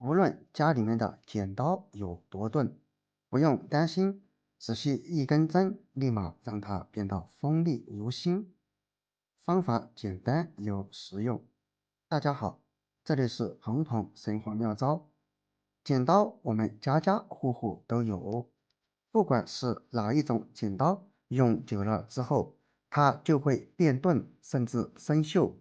无论家里面的剪刀有多钝，不用担心，只需一根针，立马让它变得锋利如新。方法简单又实用。大家好，这里是红彤生活妙招。剪刀我们家家户户都有，不管是哪一种剪刀，用久了之后，它就会变钝，甚至生锈。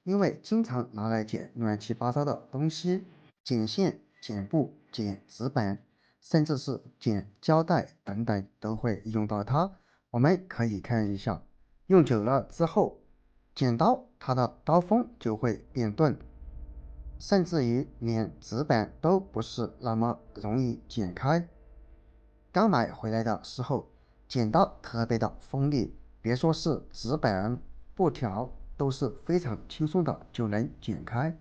因为经常拿来剪乱七八糟的东西，剪线、剪布、剪纸板，甚至是剪胶带等等，都会用到它。我们可以看一下，用久了之后，剪刀它的刀锋就会变钝，甚至于连纸板都不是那么容易剪开。刚买回来的时候，剪刀特别的锋利，别说是纸板、布条，都是非常轻松的就能剪开。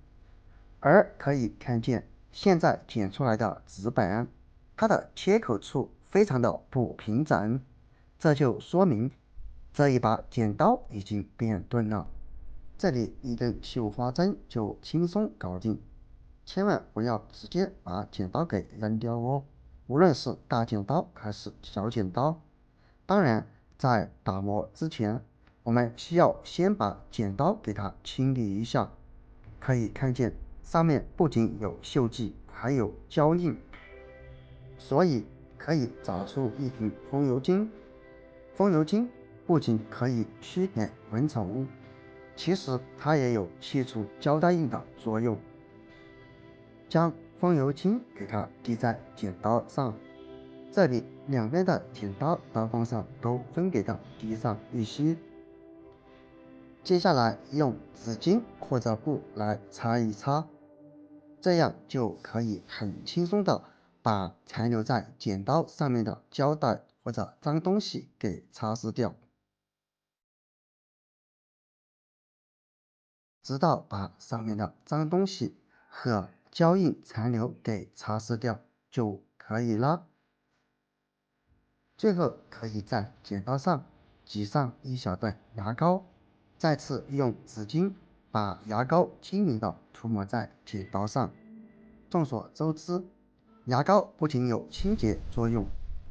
而可以看见，现在剪出来的纸板，它的切口处非常的不平整，这就说明这一把剪刀已经变钝了。这里一根绣花针就轻松搞定，千万不要直接把剪刀给扔掉哦。无论是大剪刀还是小剪刀，当然在打磨之前，我们需要先把剪刀给它清理一下。可以看见上面不仅有锈迹，还有胶印，所以可以找出一瓶风油精。风油精不仅可以驱赶蚊虫，其实它也有去除胶带印的作用。将风油精给它滴在剪刀上，这里两边的剪刀刀锋上都分别的滴上一些。接下来用纸巾或者布来擦一擦，这样就可以很轻松的把残留在剪刀上面的胶带或者脏东西给擦拭掉，直到把上面的脏东西和胶印残留给擦拭掉就可以了。最后可以在剪刀上挤上一小段牙膏，再次用纸巾把牙膏均匀的涂抹在剪刀上。众所周知，牙膏不仅有清洁作用，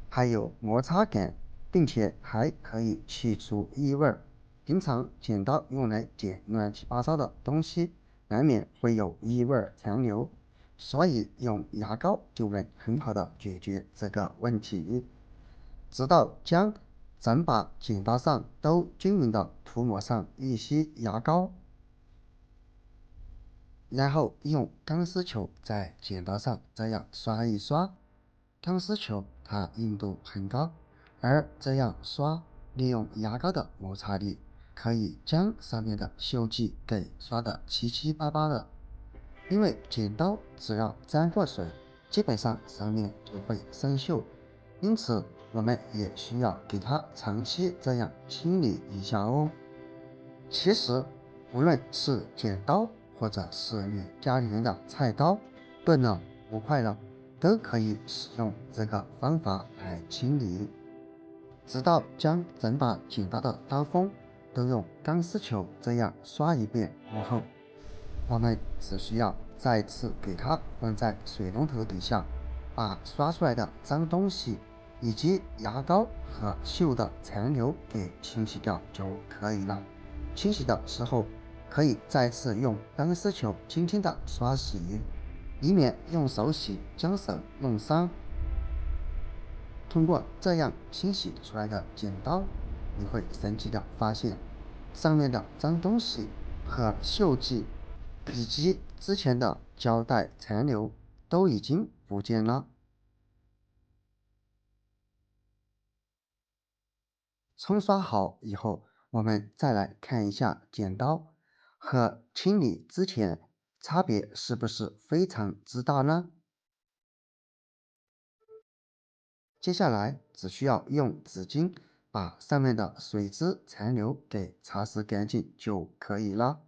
还有摩擦感，并且还可以去除异味。平常剪刀用来剪乱七八糟的东西，难免会有异味残留，所以用牙膏就能很好的解决这个问题。直到将整把剪刀上都均匀的涂抹上一些牙膏，然后用钢丝球在剪刀上这样刷一刷。钢丝球它硬度很高，而这样刷，利用牙膏的摩擦力，可以将上面的锈迹给刷得七七八八的。因为剪刀只要沾过水，基本上上面就会生锈，因此我们也需要给它长期这样清理一下哦。其实无论是剪刀或者是你家里面的菜刀，钝了不快了，都可以使用这个方法来清理，直到将整把剪刀的刀锋都用钢丝球这样刷一遍过后，我们只需要再次给它放在水龙头底下，把刷出来的脏东西以及牙膏和锈的残留给清洗掉就可以了。清洗的时候可以再次用钢丝球轻轻的刷洗，以免用手洗将手弄伤。通过这样清洗出来的剪刀，你会神奇的发现，上面的脏东西和锈迹，以及之前的胶带残留都已经不见了。冲刷好以后，我们再来看一下剪刀和清理之前差别是不是非常之大呢？接下来只需要用纸巾把上面的水渍残留给擦拭干净就可以了，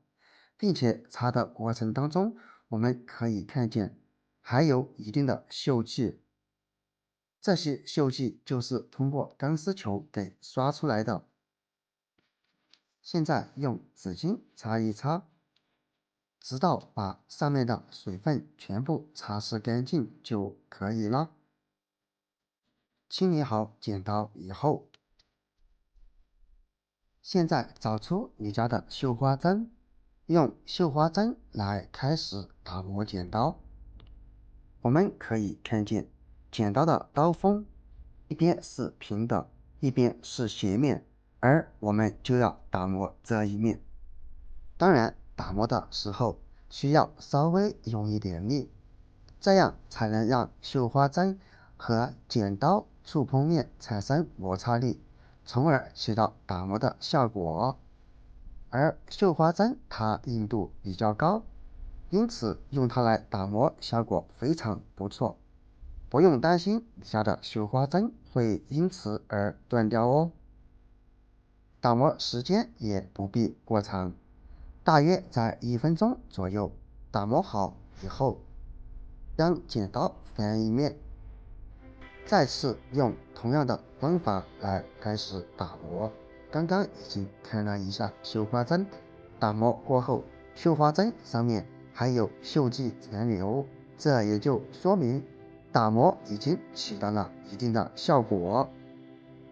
并且擦的过程当中，我们可以看见还有一定的锈迹，这些锈迹就是通过钢丝球给刷出来的。现在用纸巾擦一擦，直到把上面的水分全部擦拭干净就可以了。清理好剪刀以后，现在找出你家的绣花针，用绣花针来开始打磨剪刀。我们可以看见剪刀的刀锋一边是平的，一边是斜面，而我们就要打磨这一面。当然，打磨的时候需要稍微用一点力，这样才能让绣花针和剪刀触碰面产生摩擦力，从而起到打磨的效果。而绣花针它硬度比较高，因此用它来打磨效果非常不错。不用担心你家的绣花针会因此而断掉哦。打磨时间也不必过长，大约在1分钟左右。打磨好以后，将剪刀翻一面，再次用同样的方法来开始打磨。刚刚已经看了一下绣花针，打磨过后，绣花针上面还有锈迹残留，这也就说明打磨已经起到了一定的效果。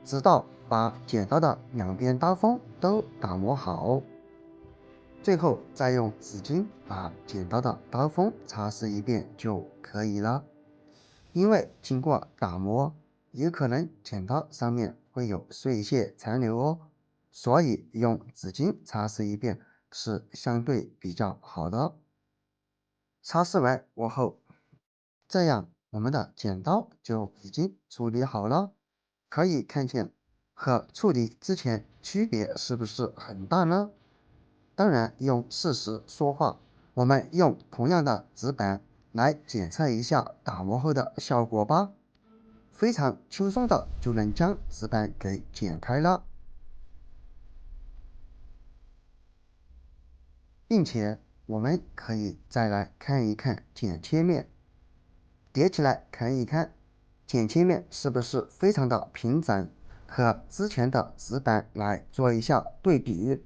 直到把剪刀的两边刀锋都打磨好，最后再用纸巾把剪刀的刀锋擦拭一遍就可以了。因为经过打磨，也可能剪刀上面会有碎屑残留哦，所以用纸巾擦拭一遍是相对比较好的。擦拭完过后，这样我们的剪刀就已经处理好了。可以看见和处理之前区别是不是很大呢？当然，用事实说话，我们用同样的纸板来检测一下打磨后的效果吧。非常轻松的就能将纸板给剪开了，并且我们可以再来看一看剪切面，叠起来看一看，剪切面是不是非常的平整，和之前的纸板来做一下对比。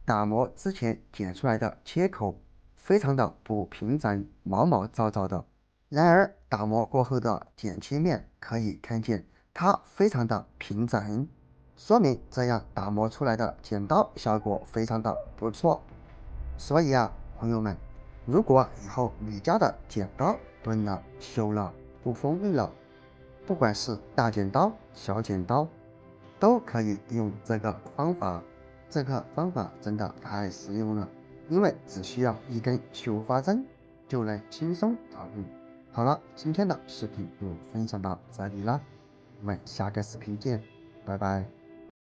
打磨之前剪出来的切口非常的不平整，毛毛躁躁的。然而打磨过后的剪切面可以看见它非常的平整，说明这样打磨出来的剪刀效果非常的不错。所以啊，朋友们，如果以后你家的剪刀钝了、锈了、不锋利了，不管是大剪刀、小剪刀，都可以用这个方法。这个方法真的太实用了，因为只需要一根绣花针就能轻松搞定。好了，今天的视频就分享到这里了，我们下个视频见，拜拜。